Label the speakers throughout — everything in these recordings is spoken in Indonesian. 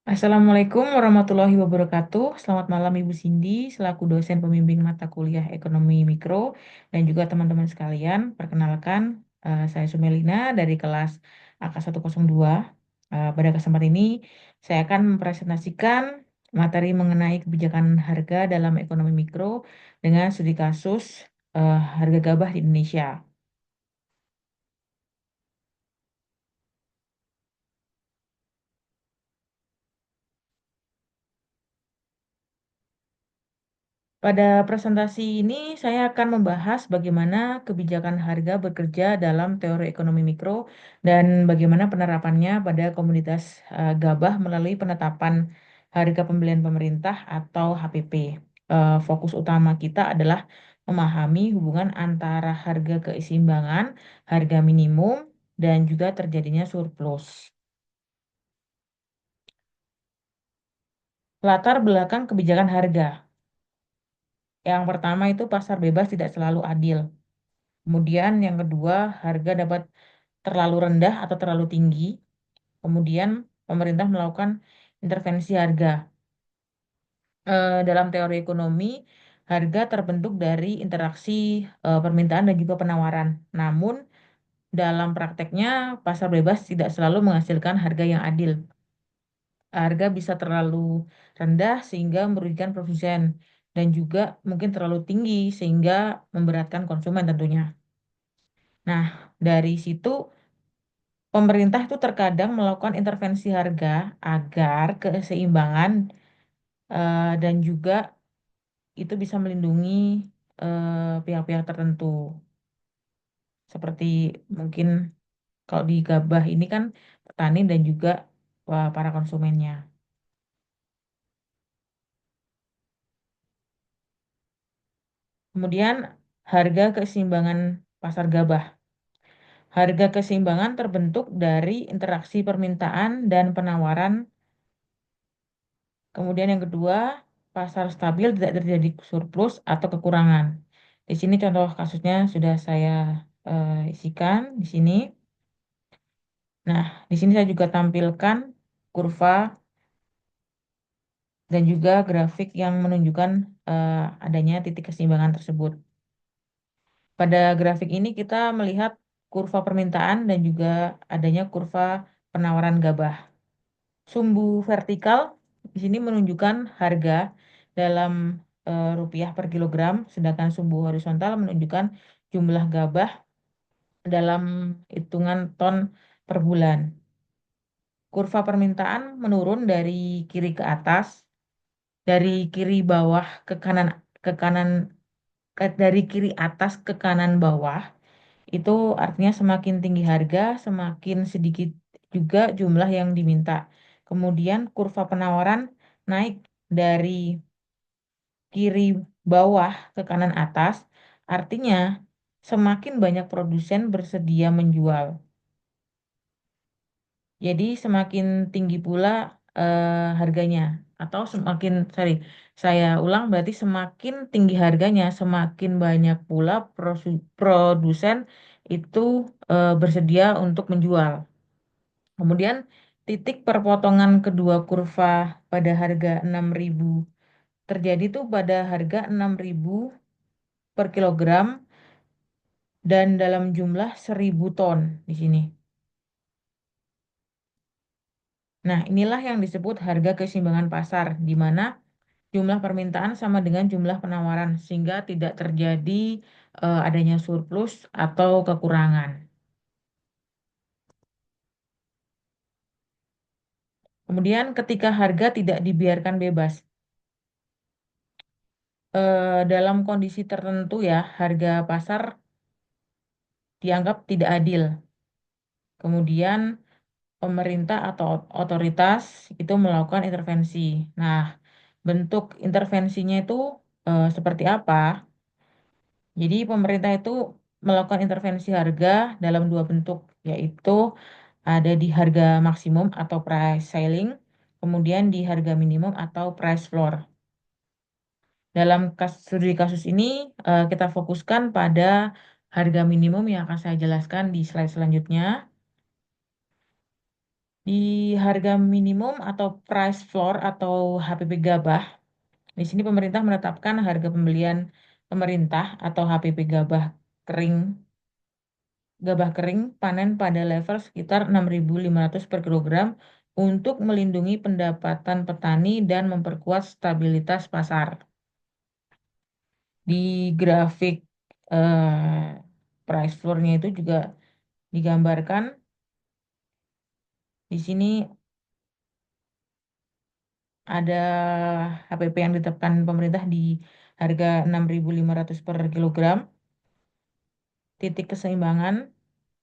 Speaker 1: Assalamualaikum warahmatullahi wabarakatuh. Selamat malam Ibu Cindy, selaku dosen pembimbing mata kuliah Ekonomi Mikro dan juga teman-teman sekalian. Perkenalkan, saya Sumelina dari kelas AK102. Pada kesempatan ini, saya akan mempresentasikan materi mengenai kebijakan harga dalam ekonomi mikro dengan studi kasus harga gabah di Indonesia. Pada presentasi ini, saya akan membahas bagaimana kebijakan harga bekerja dalam teori ekonomi mikro dan bagaimana penerapannya pada komunitas gabah melalui penetapan harga pembelian pemerintah atau HPP. Fokus utama kita adalah memahami hubungan antara harga keseimbangan, harga minimum, dan juga terjadinya surplus. Latar belakang kebijakan harga. Yang pertama itu pasar bebas tidak selalu adil. Kemudian yang kedua, harga dapat terlalu rendah atau terlalu tinggi. Kemudian pemerintah melakukan intervensi harga. Dalam teori ekonomi, harga terbentuk dari interaksi permintaan dan juga penawaran. Namun dalam prakteknya, pasar bebas tidak selalu menghasilkan harga yang adil. Harga bisa terlalu rendah sehingga merugikan produsen dan juga mungkin terlalu tinggi sehingga memberatkan konsumen tentunya. Nah, dari situ pemerintah itu terkadang melakukan intervensi harga agar keseimbangan dan juga itu bisa melindungi pihak-pihak tertentu. Seperti mungkin kalau di gabah ini kan petani dan juga para konsumennya. Kemudian harga keseimbangan pasar gabah. Harga keseimbangan terbentuk dari interaksi permintaan dan penawaran. Kemudian yang kedua, pasar stabil tidak terjadi surplus atau kekurangan. Di sini contoh kasusnya sudah saya isikan di sini. Nah, di sini saya juga tampilkan kurva dan juga grafik yang menunjukkan adanya titik keseimbangan tersebut. Pada grafik ini kita melihat kurva permintaan dan juga adanya kurva penawaran gabah. Sumbu vertikal di sini menunjukkan harga dalam rupiah per kilogram, sedangkan sumbu horizontal menunjukkan jumlah gabah dalam hitungan ton per bulan. Kurva permintaan menurun dari kiri ke atas, dari kiri bawah ke kanan dari kiri atas ke kanan bawah. Itu artinya semakin tinggi harga, semakin sedikit juga jumlah yang diminta. Kemudian kurva penawaran naik dari kiri bawah ke kanan atas, artinya semakin banyak produsen bersedia menjual. Jadi semakin tinggi pula harganya. Atau semakin, sorry, saya ulang berarti semakin tinggi harganya, semakin banyak pula produsen itu bersedia untuk menjual. Kemudian titik perpotongan kedua kurva pada harga 6.000 terjadi tuh pada harga 6.000 per kilogram dan dalam jumlah 1.000 ton di sini. Nah, inilah yang disebut harga keseimbangan pasar, di mana jumlah permintaan sama dengan jumlah penawaran, sehingga tidak terjadi adanya surplus atau kekurangan. Kemudian ketika harga tidak dibiarkan bebas, dalam kondisi tertentu ya, harga pasar dianggap tidak adil. Kemudian pemerintah atau otoritas itu melakukan intervensi. Nah, bentuk intervensinya itu seperti apa? Jadi pemerintah itu melakukan intervensi harga dalam dua bentuk, yaitu ada di harga maksimum atau price ceiling, kemudian di harga minimum atau price floor. Dalam studi kasus ini kita fokuskan pada harga minimum yang akan saya jelaskan di slide selanjutnya. Di harga minimum atau price floor atau HPP gabah, di sini pemerintah menetapkan harga pembelian pemerintah atau HPP gabah kering panen pada level sekitar 6.500 per kilogram untuk melindungi pendapatan petani dan memperkuat stabilitas pasar. Di grafik price floor-nya itu juga digambarkan di sini ada HPP yang ditetapkan pemerintah di harga 6.500 per kilogram. Titik keseimbangan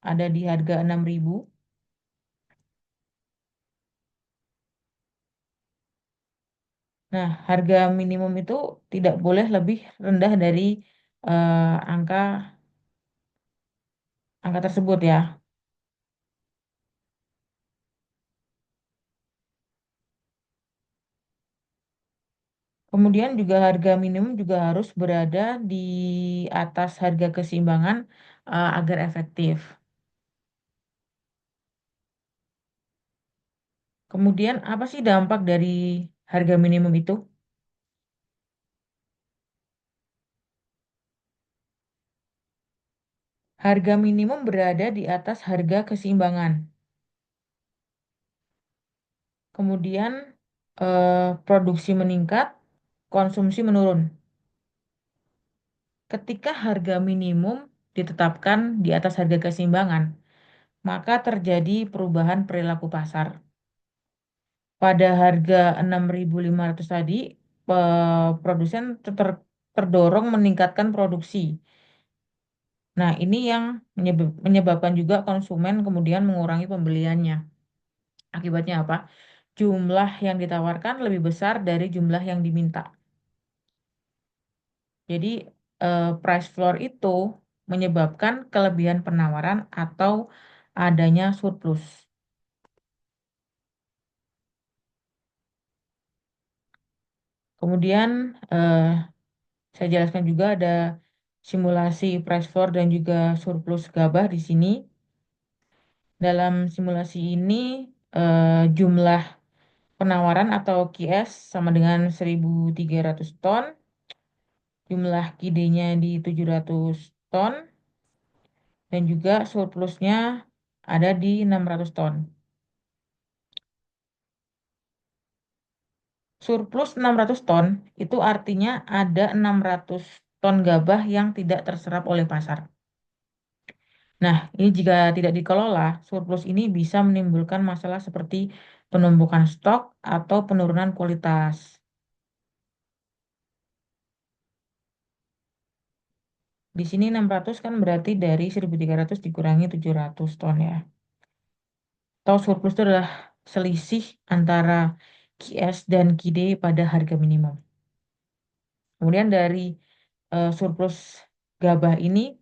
Speaker 1: ada di harga 6.000. Nah, harga minimum itu tidak boleh lebih rendah dari eh, angka angka tersebut ya. Kemudian juga harga minimum juga harus berada di atas harga keseimbangan agar efektif. Kemudian apa sih dampak dari harga minimum itu? Harga minimum berada di atas harga keseimbangan. Kemudian produksi meningkat, konsumsi menurun. Ketika harga minimum ditetapkan di atas harga keseimbangan, maka terjadi perubahan perilaku pasar. Pada harga 6.500 tadi, produsen terdorong meningkatkan produksi. Nah, ini yang menyebabkan juga konsumen kemudian mengurangi pembeliannya. Akibatnya apa? Jumlah yang ditawarkan lebih besar dari jumlah yang diminta. Jadi, price floor itu menyebabkan kelebihan penawaran atau adanya surplus. Kemudian, saya jelaskan juga ada simulasi price floor dan juga surplus gabah di sini. Dalam simulasi ini, jumlah penawaran atau QS sama dengan 1.300 ton, jumlah KID-nya di 700 ton, dan juga surplusnya ada di 600 ton. Surplus 600 ton itu artinya ada 600 ton gabah yang tidak terserap oleh pasar. Nah, ini jika tidak dikelola, surplus ini bisa menimbulkan masalah seperti penumpukan stok atau penurunan kualitas. Di sini 600 kan berarti dari 1.300 dikurangi 700 ton ya. Atau surplus itu adalah selisih antara QS dan QD pada harga minimum. Kemudian dari surplus gabah ini,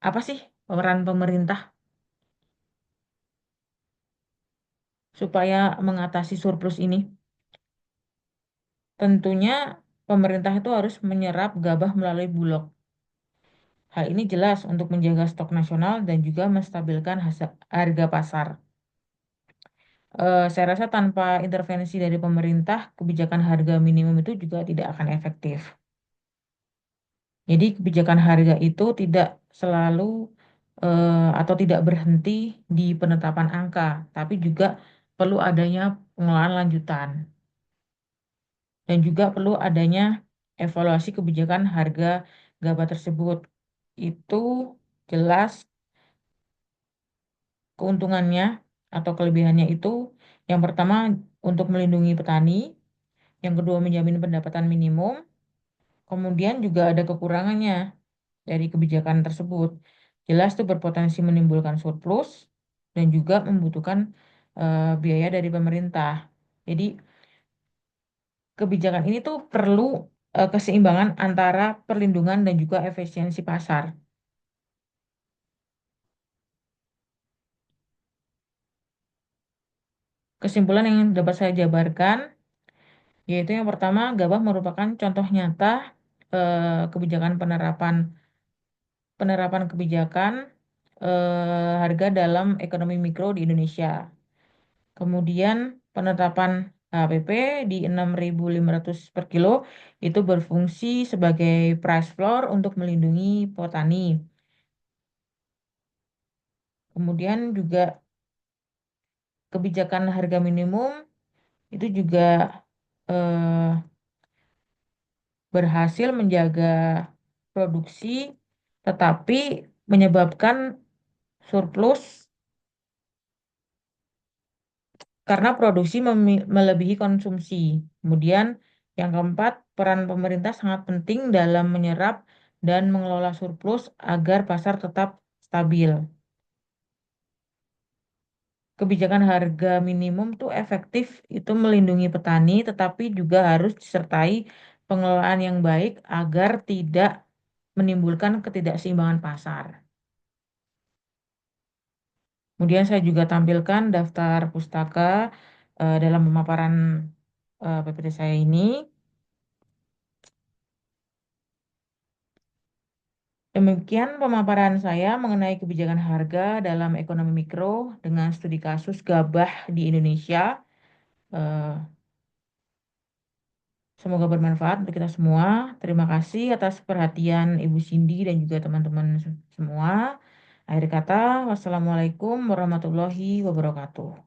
Speaker 1: apa sih peran pemerintah supaya mengatasi surplus ini? Tentunya pemerintah itu harus menyerap gabah melalui bulog. Hal ini jelas untuk menjaga stok nasional dan juga menstabilkan harga pasar. Saya rasa tanpa intervensi dari pemerintah, kebijakan harga minimum itu juga tidak akan efektif. Jadi kebijakan harga itu tidak selalu atau tidak berhenti di penetapan angka, tapi juga perlu adanya pengelolaan lanjutan dan juga perlu adanya evaluasi kebijakan harga gabah tersebut. Itu jelas keuntungannya atau kelebihannya itu yang pertama untuk melindungi petani, yang kedua menjamin pendapatan minimum, kemudian juga ada kekurangannya dari kebijakan tersebut. Jelas itu berpotensi menimbulkan surplus dan juga membutuhkan biaya dari pemerintah. Jadi kebijakan ini tuh perlu keseimbangan antara perlindungan dan juga efisiensi pasar. Kesimpulan yang dapat saya jabarkan yaitu yang pertama, gabah merupakan contoh nyata kebijakan penerapan penerapan kebijakan harga dalam ekonomi mikro di Indonesia. Kemudian penetapan HPP di 6.500 per kilo itu berfungsi sebagai price floor untuk melindungi petani. Kemudian juga kebijakan harga minimum itu juga eh, berhasil menjaga produksi, tetapi menyebabkan surplus karena produksi melebihi konsumsi. Kemudian yang keempat, peran pemerintah sangat penting dalam menyerap dan mengelola surplus agar pasar tetap stabil. Kebijakan harga minimum tuh efektif itu melindungi petani, tetapi juga harus disertai pengelolaan yang baik agar tidak menimbulkan ketidakseimbangan pasar. Kemudian saya juga tampilkan daftar pustaka dalam pemaparan PPT saya ini. Demikian pemaparan saya mengenai kebijakan harga dalam ekonomi mikro dengan studi kasus gabah di Indonesia. Eh, Semoga bermanfaat untuk kita semua. Terima kasih atas perhatian Ibu Cindy dan juga teman-teman semua. Akhir kata, wassalamualaikum warahmatullahi wabarakatuh.